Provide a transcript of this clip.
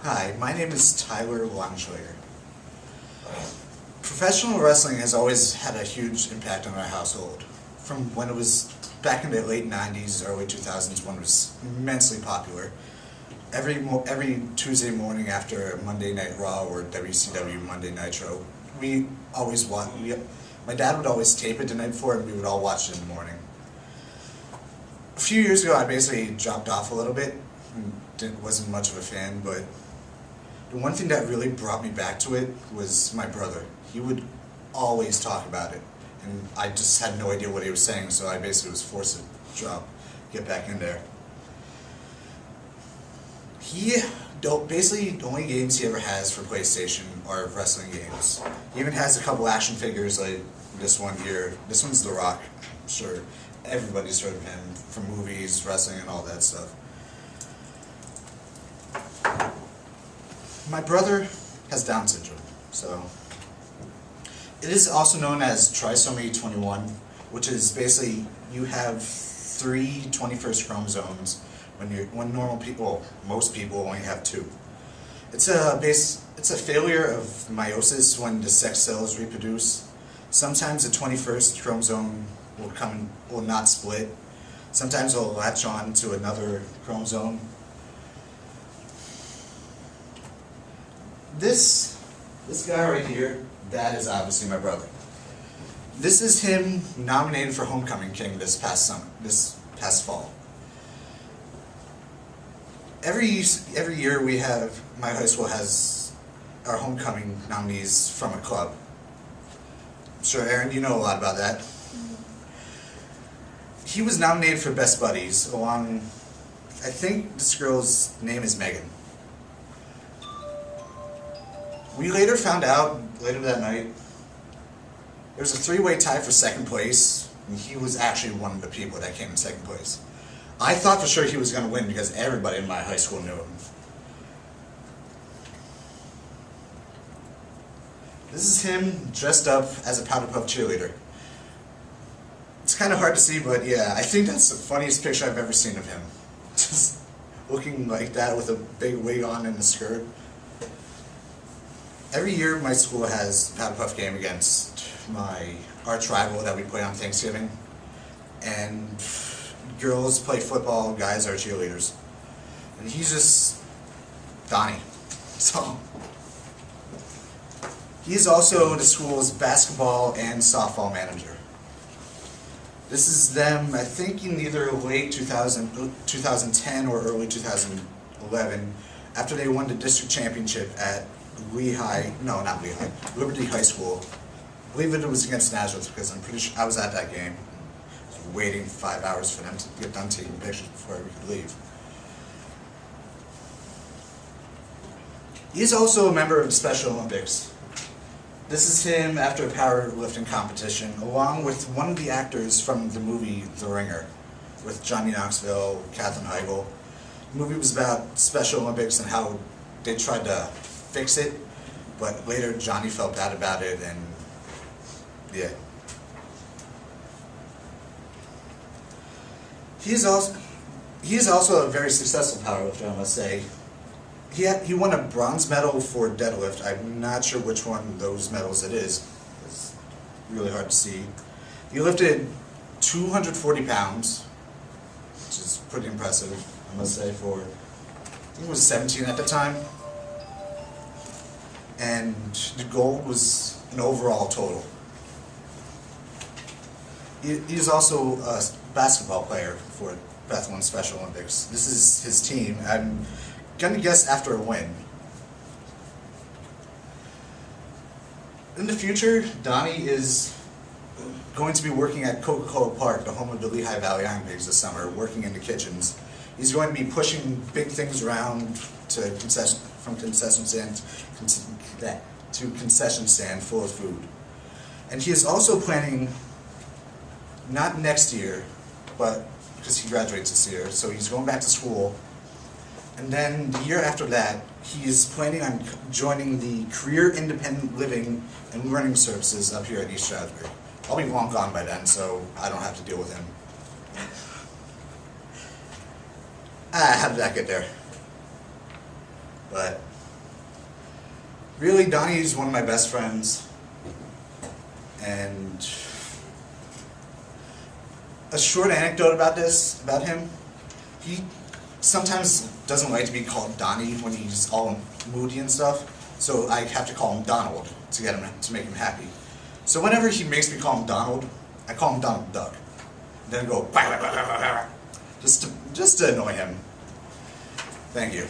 Hi, my name is Tyler Longschlager. Professional wrestling has always had a huge impact on our household. From when it was back in the late 90s, early 2000s, when it was immensely popular. Every Tuesday morning after Monday Night Raw or WCW Monday Nitro, we always watch. My dad would always tape it the night before, and we would all watch it in the morning. A few years ago, I basically dropped off a little bit and wasn't much of a fan, but the one thing that really brought me back to it was my brother. He would always talk about it, and I just had no idea what he was saying, so I basically was forced to get back in there. Basically, the only games he ever has for PlayStation are wrestling games. He even has a couple action figures like this one here. This one's The Rock. I'm sure everybody's heard of him from movies, wrestling, and all that stuff. My brother has Down syndrome, so it is also known as trisomy 21, which is basically you have three 21st chromosomes when normal people, well, most people only have two. It's a failure of meiosis when the sex cells reproduce. Sometimes the 21st chromosome will not split. Sometimes it'll latch on to another chromosome. This guy right here, that is obviously my brother. This is him nominated for Homecoming King this past fall. Every year my high school has our homecoming nominees from a club. I'm sure, Aaron, you know a lot about that. He was nominated for Best Buddies along, I think this girl's name is Megan. We later found out, later that night, there was a three-way tie for second place, and he was actually one of the people that came in second place. I thought for sure he was going to win because everybody in my high school knew him. This is him dressed up as a Powder Puff cheerleader. It's kind of hard to see, but yeah, I think that's the funniest picture I've ever seen of him. Just looking like that with a big wig on and a skirt. Every year my school has a Powder Puff game against my arch rival that we play on Thanksgiving. And girls play football, guys are cheerleaders. And he's just Donnie. So he's also the school's basketball and softball manager. This is them, I think, in either late 2010 or early 2011, after they won the district championship at Liberty High School. I believe it was against Nazareth because I'm pretty sure I was at that game. I was waiting 5 hours for them to get done taking pictures before we could leave. He's also a member of the Special Olympics. This is him after a powerlifting competition, along with one of the actors from the movie The Ringer, with Johnny Knoxville, Katherine Heigl. The movie was about Special Olympics and how they tried to fix it, but later Johnny felt bad about it, and yeah. He is also a very successful powerlifter, I must say. He won a bronze medal for deadlift. I'm not sure which one of those medals it is. It's really hard to see. He lifted 240 pounds, which is pretty impressive, I must say, for, I think he was 17 at the time. And the gold was an overall total. He's also a basketball player for Bethlehem Special Olympics. This is his team. I'm going to guess after a win. In the future, Donnie is going to be working at Coca-Cola Park, the home of the Lehigh Valley Iron Pigs, this summer, working in the kitchens. He's going to be pushing big things around from concession stand to concession stand full of food. And he is also planning, not next year, but because he graduates this year, so he's going back to school. And then the year after that, he is planning on joining the Career Independent Living and Learning Services up here at East Stroudsburg. I'll be long gone by then, so I don't have to deal with him. How did that get there? But really, Donnie is one of my best friends, and a short anecdote about him, he sometimes doesn't like to be called Donnie when he's all moody and stuff, so I have to call him Donald to make him happy. So whenever he makes me call him Donald, I call him Donald Duck. Then I go, just to annoy him. Thank you.